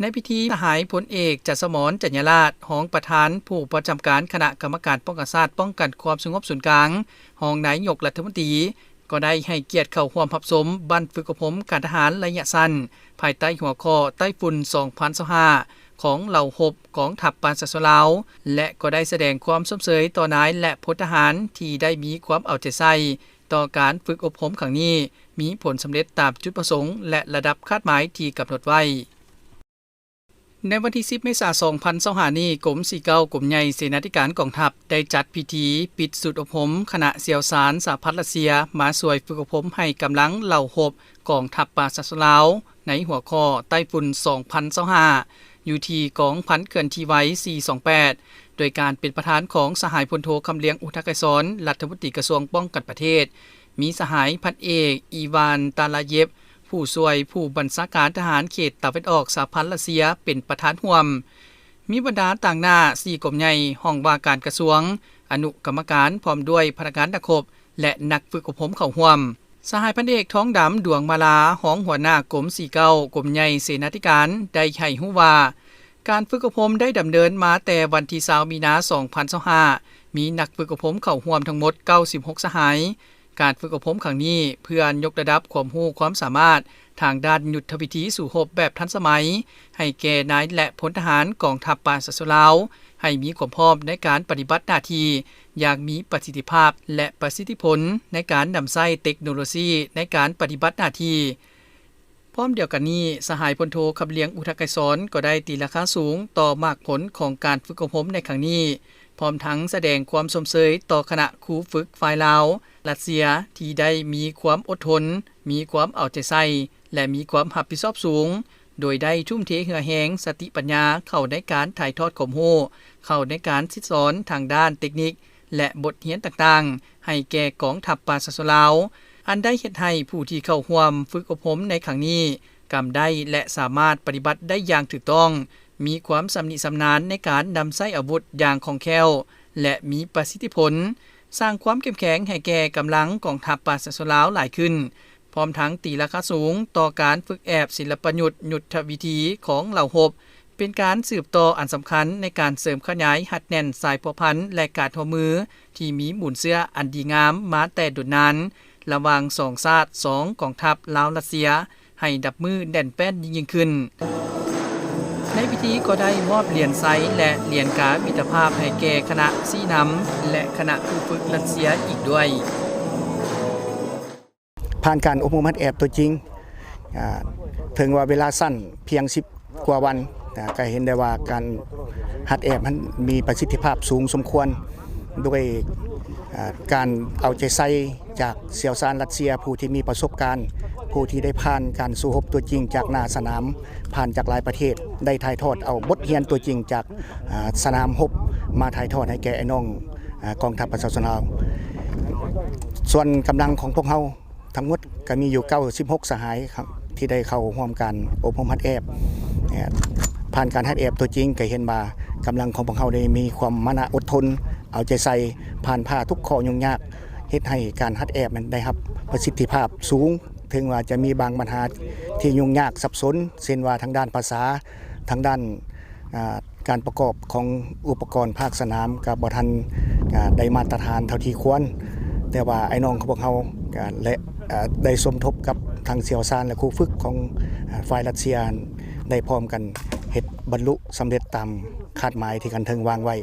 ในพิธีทหารพลเอกจัสมร จัญญราชรองประธานผู้ประจำการคณะกรรมการป้องกันชาติป้องกันความสงบศูนย์กลางรองนายกรัฐมนตรีก็ได้ให้เกียรติเข้าร่วมรับชมบั้นฝึกอบรมการทหารระยะสั้นภายใต้หัวข้อไต้ฝุ่น 2025 ของเหล่าหบกองทัพปราณชลาวและก็ได้แสดงความสมเสยต่อนายและพลทหารที่ได้มีความเอาใจใส่ต่อการฝึกอบรมครั้งนี้มีผลสำเร็จตามจุดประสงค์และระดับคาดหมายที่กำหนดไว้ในวันที่ 10 เมษายน 2025 นี้กรม49กรมใหญ่เสนาธิการกองทัพได้จัดพิธีปิดสุดอบรมคณะเสี่ยวสารสหพันธ์รัสเซียมาช่วยฝึกอบรมให้กำลังเหล่าหบกองทัพปราณชลาวในหัวข้อไต้ฝุ่น 2025 อยู่ที่กองพันเขื่อนทีไว้ 428 โดยการเป็นประธานของสหายพลโทคำเลียงอุทกษรรัฐมนตรีกระทรวงป้องกันประเทศมีสหายพันเอกอีวานตาลาเยฟผู้ช่วยผู้บัญชาการทหารเขตตะวันออกสหพันธ์รัสเซียเป็นประธานร่วมมีบรรดาต่างหน้า4กรมใหญ่ห้องว่าการกระทรวงอนุกรรมการพร้อมด้วยพนักงานนักรบและนักฝึกอบรมเข้าร่วมสหายพันเอกท้องดำดวงมาลาห้องหัวหน้ากรม49กรมใหญ่เสนาธิการได้ให้รู้ว่าการฝึกอบรมได้ดำเนินมาแต่วันที่20 มีนาคม 2025 มีนักฝึกอบรมเข้าร่วมทั้งหมด96สหายการฝึกอบรมครั้งนี้เพื่อยกระดับความรู้ความสามารถทางด้านยุทธวิธีสู่รบแบบทันสมัยให้แก่นายและพลทหารกองทัพปราณชลาวให้มีความพร้อมในการปฏิบัติหน้าที่อย่างมีประสิทธิภาพและประสิทธิผลในการนำใช้เทคโนโลยีในการปฏิบัติหน้าที่พร้อมเดียวกันนี้สหายพลโทคำเลียงอุทกษรก็ได้ตีราคาสูงต่อมากผลของการฝึกอบรมในครั้งนี้พร้อมทั้งแสดงความสมเสยต่อคณะครูฝึกฝ่ายลาวรัสเซียที่ได้มีความอดทนมีความเอาใจใส่และมีความรับผิดชอบสูงโดยได้ทุ่มเทเหือแหงสติปัญญาเข้าในการถ่ายทอดความรู้เข้าในการศึกษาทางด้านเทคนิคและบทเรียนต่างๆให้แก่กองทัพปราณชลาวอันได้เฮ็ดให้ผู้ที่เข้าร่วมฝึกอบรมในครั้งนี้กำได้และสามารถปฏิบัติได้อย่างถูกต้องมีความสำนิสำนาญในการนำใช้อาวุธอย่างคล่องแคล่วและมีประสิทธิผลสร้างความเข้มแข็งให้แก่กำลังกองทัพปราณชลาวหลายขึ้นพร้อมทั้งตีราคาสูงต่อการฝึกแอบศิลปยุทธ์ยุทธวิธีของเหล่าหบเป็นการสืบต่ออันสำคัญในการเสริมขยายหัดแน่นสายพัวพันธ์และการทอมือที่มีหมุนเสื้ออันดีงามมาแต่ดุจนั้นระหว่าง2ชาติ2กองทัพลาวรัสเซียให้ดับมือแน่นแป้นยิ่งขึ้นในพิธีก็ได้มอบเหรียญไซและเหรียญกามิตรภาพให้แก่คณะซีน้ำและคณะผู้ฝึกรัสเซียอีกด้วยผ่านการอบรมหัดแอบตัวจริงถึงว่าเวลาสั้นเพียง10กว่าวันก็เห็นได้ว่าการหัดแอบมันมีประสิทธิภาพสูงสมควรด้วยการเอาใจใส่จากเสี่ยวซานรัสเซียผู้ที่มีประสบการณ์ผู้ที่ได้ผ่านการสู้รบตัวจริงจากหน้าสนามผ่านจากหลายประเทศได้ถ่ายทอดเอาบทเรียนตัวจริงจากสนามรบมาถ่ายทอดให้แก่ไอ้น้องกองทัพปราณชลาวส่วนกำลังของพวกเราทั้งหมดก็มีอยู่96สหายครับที่ได้เข้าร่วมการอบรมหัดแอบผ่านการหัดแอบตัวจริงก็เห็นว่ากำลังของพวกเราได้มีความมานะอดทนเอาใจใส่ผ่านผ้าทุกข้อยุ่งยากเฮ็ดให้การหัดแอบมันได้รับประสิทธิภาพสูงถึงว่าจะมีบางปัญหาที่ยุ่งยากสับสนเช่นว่าทางด้านภาษาทางด้านการประกอบของอุปกรณ์ภาคสนามกับบ่ทันได้มาตรฐานเท่าที่ควรแต่ว่าไอ้น้องของพวกเราและได้สมทบกับทางเสี่ยวซานและครูฝึกของฝ่ายรัสเซียได้พร้อมกันเฮ็ดบรรลุสำเร็จตามคาดหมายที่กันเทิงวางไว้